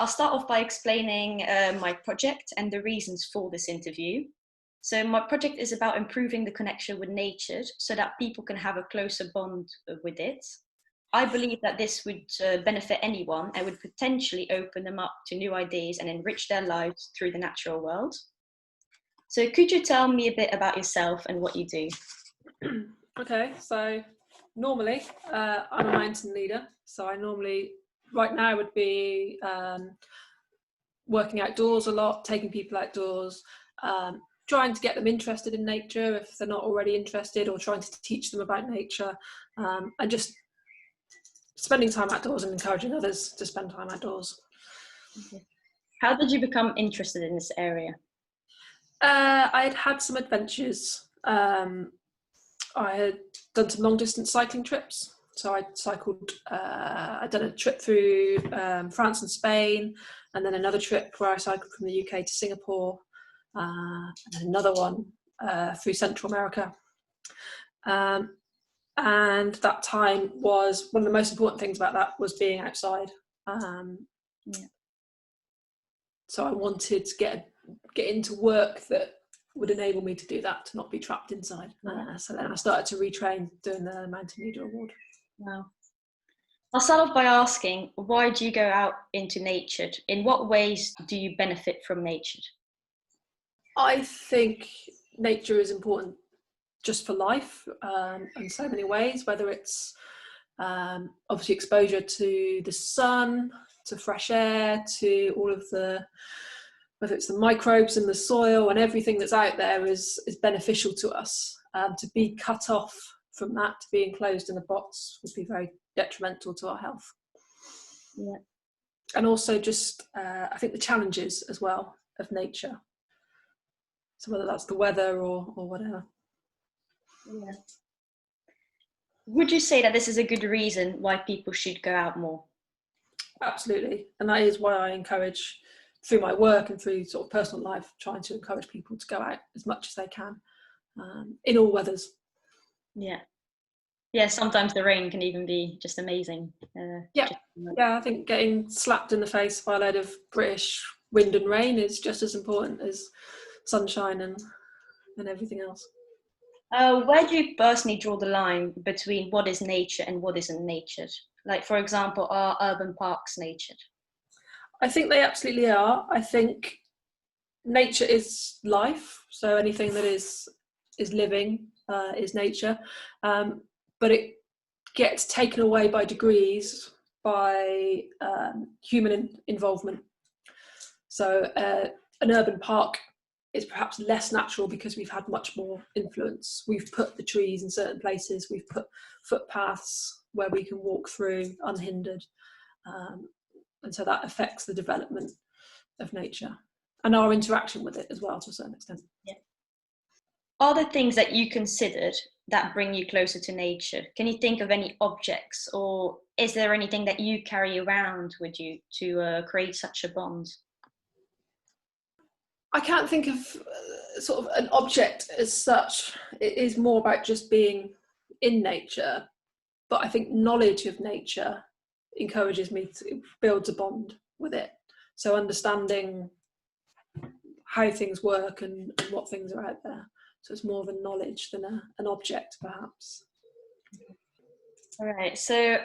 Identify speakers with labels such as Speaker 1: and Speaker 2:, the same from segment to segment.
Speaker 1: I'll start off by explaining my project and the reasons for this interview. So my project is about improving the connection with nature so that people can have a closer bond with it. I believe that this would benefit anyone and would potentially open them up to new ideas and enrich their lives through the natural world. So could you tell me a bit about yourself and what you do?
Speaker 2: Okay, so normally I'm a mountain leader. So I normally, right now, would be working outdoors a lot, taking people outdoors, trying to get them interested in nature if they're not already interested, or trying to teach them about nature, and just spending time outdoors and encouraging others to spend time outdoors.
Speaker 1: Okay. How did you become interested in this area?
Speaker 2: I had had some adventures. I had done some long distance cycling trips. So I cycled, I'd done a trip through France and Spain, and then another trip where I cycled from the UK to Singapore, and another one through Central America. And that time was one of the most important things about that was being outside.
Speaker 1: Yeah.
Speaker 2: So I wanted to get into work that would enable me to do that, to not be trapped inside. So then I started to retrain doing the Mountain Leader Award.
Speaker 1: Wow. I'll start off by asking, why do you go out into nature? In what ways do you benefit from nature?
Speaker 2: I think nature is important just for life, in so many ways, whether it's obviously exposure to the sun, to fresh air, to all of the, whether it's the microbes in the soil and everything that's out there is beneficial to us. To be cut off from that, to be enclosed in a box, would be very detrimental to our health.
Speaker 1: Yeah.
Speaker 2: And also just, I think the challenges as well of nature. So whether that's the weather or whatever.
Speaker 1: Yeah. Would you say that this is a good reason why people should go out more?
Speaker 2: Absolutely. And that is why I encourage, through my work and through sort of personal life, trying to encourage people to go out as much as they can, in all weathers.
Speaker 1: Yeah. Yeah, sometimes the rain can even be just amazing.
Speaker 2: Yeah, I think getting slapped in the face by a load of British wind and rain is just as important as sunshine and everything else.
Speaker 1: Where do you personally draw the line between what is nature and what isn't nature? Like, for example, are urban parks nature?
Speaker 2: I think they absolutely are. I think nature is life, so anything that is living is nature, but it gets taken away by degrees by human involvement. So an urban park is perhaps less natural because we've had much more influence. We've put the trees in certain places, we've put footpaths where we can walk through unhindered, and so that affects the development of nature and our interaction with it as well, to a certain extent.
Speaker 1: Yeah. Are there things that you considered that bring you closer to nature? Can you think of any objects, or is there anything that you carry around with you to create such a bond?
Speaker 2: I can't think of sort of an object as such. It is more about just being in nature, but I think knowledge of nature encourages me to build a bond with it. So understanding how things work and what things are out there. So it's more of a knowledge than an object, perhaps.
Speaker 1: All right. So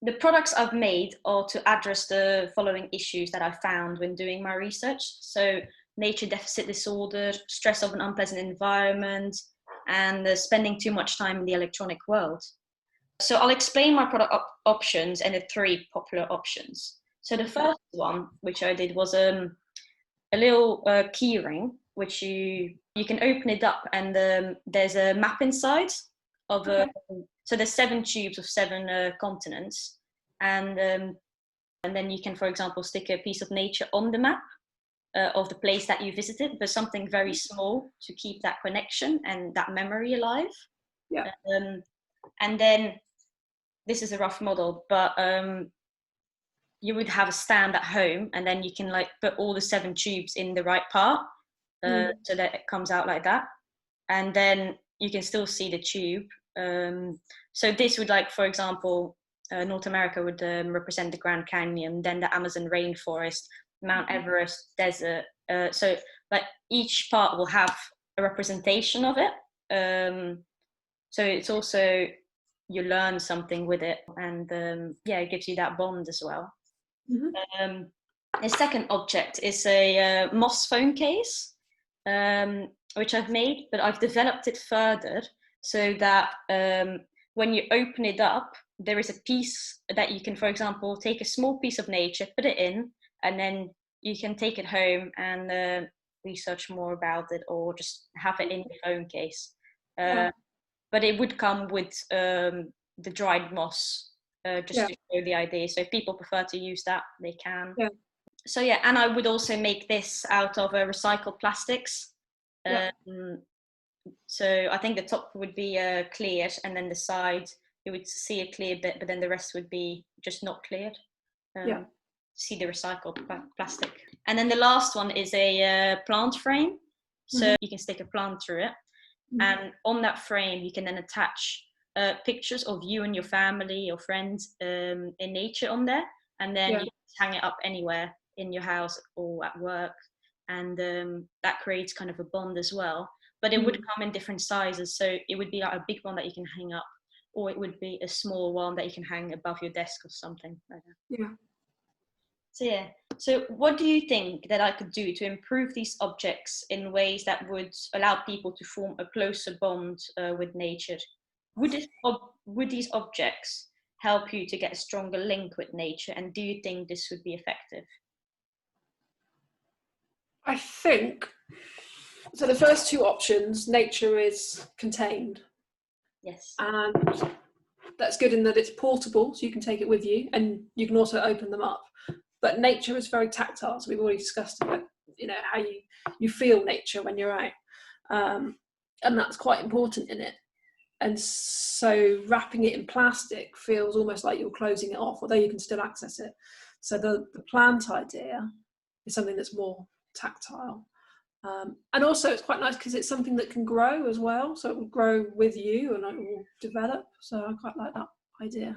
Speaker 1: the products I've made are to address the following issues that I found when doing my research. So nature deficit disorder, stress of an unpleasant environment, and spending too much time in the electronic world. So I'll explain my product options and the 3 popular options. So the first one, which I did, was a little key ring, which you can open it up, and there's a map inside of so there's 7 tubes of 7 continents, and then you can, for example, stick a piece of nature on the map of the place that you visited, but something very small to keep that connection and that memory alive.
Speaker 2: Yeah.
Speaker 1: And then this is a rough model, but you would have a stand at home, and then you can like put all the 7 tubes in the right part, so that it comes out like that, and then you can still see the tube. So this would, like, for example, North America would represent the Grand Canyon, then the Amazon rainforest, Mount Everest desert. So like each part will have a representation of it. So it's also, you learn something with it, and it gives you that bond as well.
Speaker 2: Mm-hmm.
Speaker 1: The second object is a moss phone case, which I've made, but I've developed it further so that when you open it up, there is a piece that you can, for example, take a small piece of nature, put it in, and then you can take it home and research more about it, or just have it in your phone case. But it would come with the dried moss, just to show the idea. So if people prefer to use that, they can.
Speaker 2: Yeah.
Speaker 1: So yeah, and I would also make this out of recycled plastics. So I think the top would be cleared, and then the side you would see a clear bit, but then the rest would be just not cleared. See the recycled plastic. And then the last one is a plant frame. So you can stick a plant through it. And on that frame, you can then attach pictures of you and your family or friends in nature on there. And then you hang it up anywhere in your house or at work. And that creates kind of a bond as well. But it would come in different sizes. So it would be like a big one that you can hang up, or it would be a small one that you can hang above your desk or something like that.
Speaker 2: Yeah.
Speaker 1: So yeah. So what do you think that I could do to improve these objects in ways that would allow people to form a closer bond with nature? Would these objects help you to get a stronger link with nature? And do you think this would be effective?
Speaker 2: I think, so the first two options, nature is contained.
Speaker 1: Yes.
Speaker 2: And that's good in that it's portable, so you can take it with you, and you can also open them up. But nature is very tactile, so we've already discussed about, how you feel nature when you're out. And that's quite important in it. And so wrapping it in plastic feels almost like you're closing it off, although you can still access it. So the plant idea is something that's more tactile. And also it's quite nice because it's something that can grow as well. So it will grow with you and it will develop. So I quite like that idea.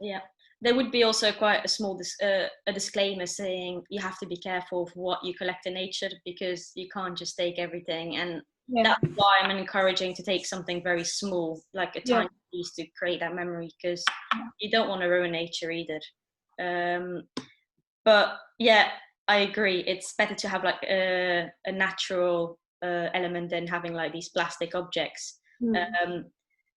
Speaker 1: Yeah. There would be also quite a small a disclaimer saying you have to be careful of what you collect in nature, because you can't just take everything. And that's why I'm encouraging to take something very small, like a tiny piece, to create that memory, because you don't want to ruin nature either. But yeah, I agree. It's better to have like a natural element than having like these plastic objects.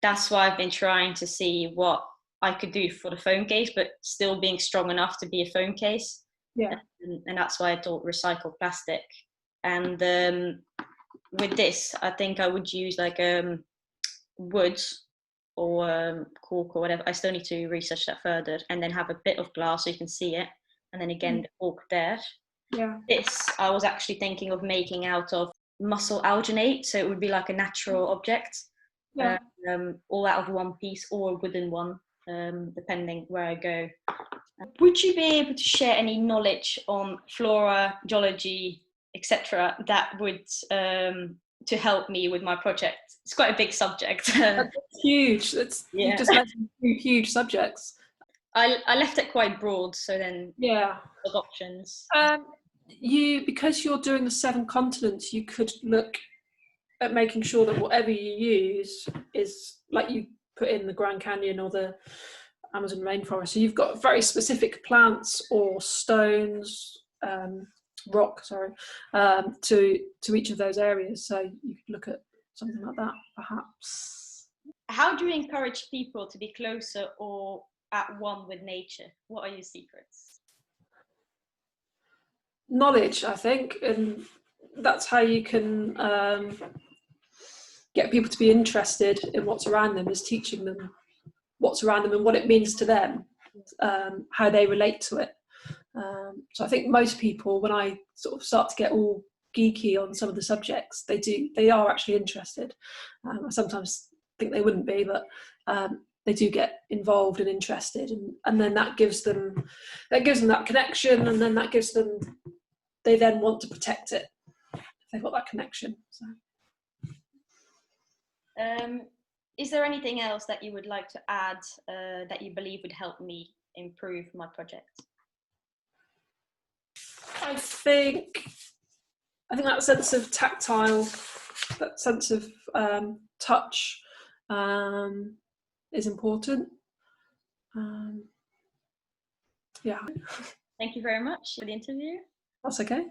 Speaker 1: That's why I've been trying to see what I could do for the phone case, but still being strong enough to be a phone case. And that's why I thought recycled plastic. And with this, I think I would use like wood or cork or whatever. I still need to research that further, and then have a bit of glass so you can see it, and then again the cork there. This I was actually thinking of making out of mussel alginate, so it would be like a natural object, all out of one piece, or a wooden one, depending where I go. Would you be able to share any knowledge on flora, geology, etc., that would to help me with my project? It's quite a big subject.
Speaker 2: That's huge. You've just mentioned two huge subjects.
Speaker 1: I left it quite broad, so then of options.
Speaker 2: Because you're doing the 7 continents, you could look at making sure that whatever you use is like you put in the Grand Canyon or the Amazon rainforest. So you've got very specific plants or stones, rock, to each of those areas. So you could look at something like that, perhaps.
Speaker 1: How do you encourage people to be closer or at one with nature? What are your secrets?
Speaker 2: Knowledge, I think, and that's how you can get people to be interested in what's around them, is teaching them what's around them and what it means to them, how they relate to it. So I think most people, when I sort of start to get all geeky on some of the subjects, they are actually interested. I sometimes think they wouldn't be, but they do get involved and interested, and then that gives them that connection, and then they then want to protect it if they've got that connection. So.
Speaker 1: Is there anything else that you would like to add that you believe would help me improve my project?
Speaker 2: I think that sense of tactile, that sense of touch is important. Yeah.
Speaker 1: Thank you very much for the interview.
Speaker 2: That's okay.